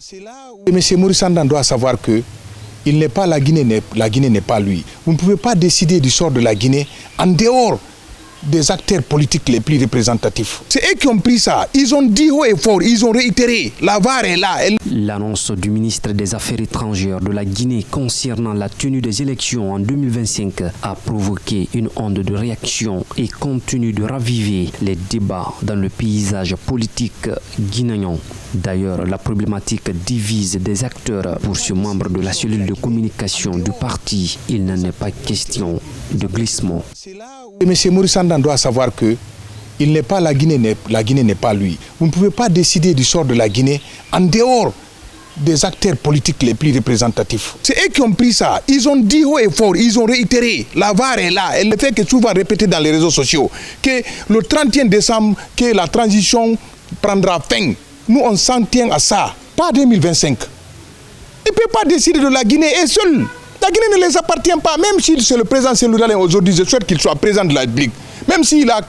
C'est là où M. Maurice Andan doit savoir que il n'est pas la Guinée n'est pas lui. Vous ne pouvez pas décider du sort de la Guinée en dehors des acteurs politiques les plus représentatifs. C'est eux qui ont pris ça. Ils ont dit haut et fort, ils ont réitéré. La VAR est là. L'annonce du ministre des Affaires étrangères de la Guinée concernant la tenue des élections en 2025 a provoqué une onde de réaction et continue de raviver les débats dans le paysage politique guinéen. D'ailleurs, la problématique divise des acteurs. Pour ce membre de la cellule de communication du parti, il n'en est pas question de glissement. C'est là où M. Maurice Andan doit savoir que il n'est pas la Guinée n'est pas lui. Vous ne pouvez pas décider du sort de la Guinée en dehors des acteurs politiques les plus représentatifs. C'est eux qui ont pris ça. Ils ont dit haut et fort, ils ont réitéré. La VAR est là. Elle ne fait que souvent répéter dans les réseaux sociaux que le 31 décembre, que la transition prendra fin. Nous, on s'en tient à ça. Pas 2025. Il ne peut pas décider de la Guinée et seul. La Guinée ne les appartient pas. Même si c'est le président Cellou Dalein aujourd'hui, je souhaite qu'il soit président de la République. Même s'il a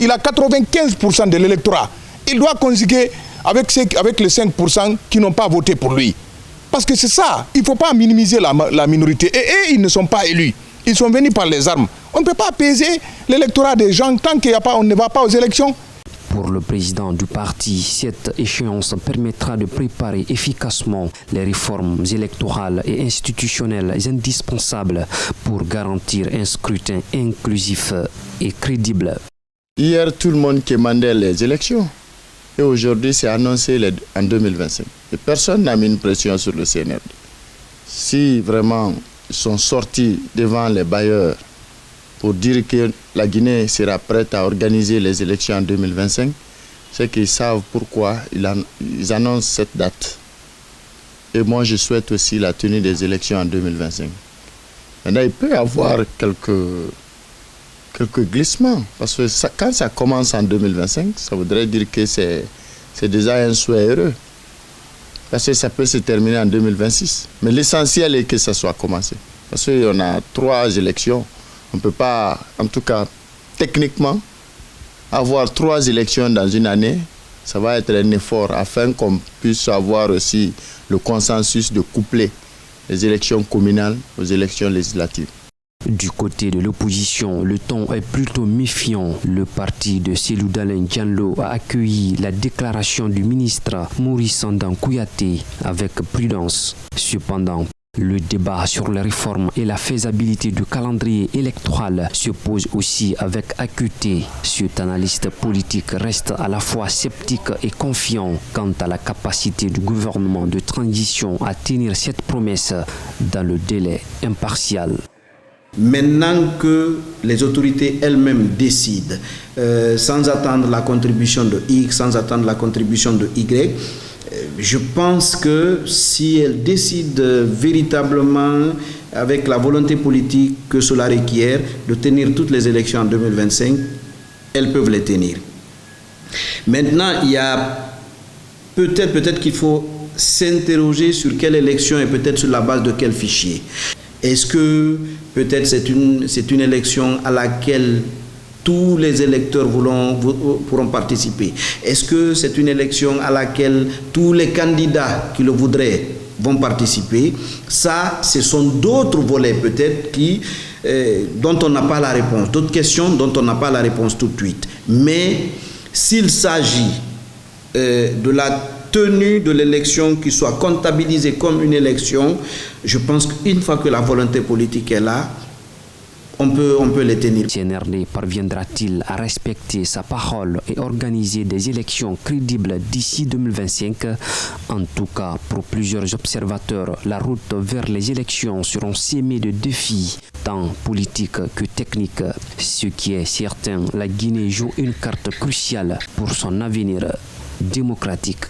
95% de l'électorat, il doit conjuguer avec les 5% qui n'ont pas voté pour lui. Parce que c'est ça, il ne faut pas minimiser la minorité. Et eux, ils ne sont pas élus. Ils sont venus par les armes. On ne peut pas apaiser l'électorat des gens tant qu'on ne va pas aux élections. Pour le président du parti, cette échéance permettra de préparer efficacement les réformes électorales et institutionnelles indispensables pour garantir un scrutin inclusif et crédible. Hier, tout le monde demandait les élections. Et aujourd'hui, c'est annoncé en 2025. Et personne n'a mis une pression sur le CNRD. Si vraiment ils sont sortis devant les bailleurs pour dire que la Guinée sera prête à organiser les élections en 2025, c'est qu'ils savent pourquoi ils annoncent cette date. Et moi, je souhaite aussi la tenue des élections en 2025. Maintenant, il peut y avoir quelques glissements. Parce que quand ça commence en 2025, ça voudrait dire que c'est déjà un souhait heureux. Parce que ça peut se terminer en 2026. Mais l'essentiel est que ça soit commencé. Parce qu'on a 3 élections. On ne peut pas, en tout cas, techniquement, avoir 3 élections dans une année. Ça va être un effort afin qu'on puisse avoir aussi le consensus de coupler les élections communales aux élections législatives. Du côté de l'opposition, le ton est plutôt méfiant. Le parti de Cellou Dalein Diallo a accueilli la déclaration du ministre Maurice Andan Kouyaté avec prudence. Cependant, le débat sur les réformes et la faisabilité du calendrier électoral se pose aussi avec acuité. Cet analyste politique reste à la fois sceptique et confiant quant à la capacité du gouvernement de transition à tenir cette promesse dans le délai impartial. Maintenant que les autorités elles-mêmes décident, sans attendre la contribution de X, sans attendre la contribution de Y, je pense que si elles décident véritablement, avec la volonté politique que cela requiert, de tenir toutes les élections en 2025, elles peuvent les tenir. Maintenant, il y a peut-être qu'il faut s'interroger sur quelle élection et peut-être sur la base de quel fichier. Est-ce que peut-être c'est une élection à laquelle tous les électeurs pourront participer? Est-ce que c'est une élection à laquelle tous les candidats qui le voudraient vont participer? Ça, ce sont d'autres volets peut-être dont on n'a pas la réponse, d'autres questions dont on n'a pas la réponse tout de suite. Mais s'il s'agit de la tenue de l'élection qui soit comptabilisée comme une élection, je pense qu'une fois que la volonté politique est là, on peut les tenir. Le CNRD parviendra-t-il à respecter sa parole et organiser des élections crédibles d'ici 2025? En tout cas, pour plusieurs observateurs, la route vers les élections seront semées de défis, tant politiques que techniques. Ce qui est certain, la Guinée joue une carte cruciale pour son avenir démocratique.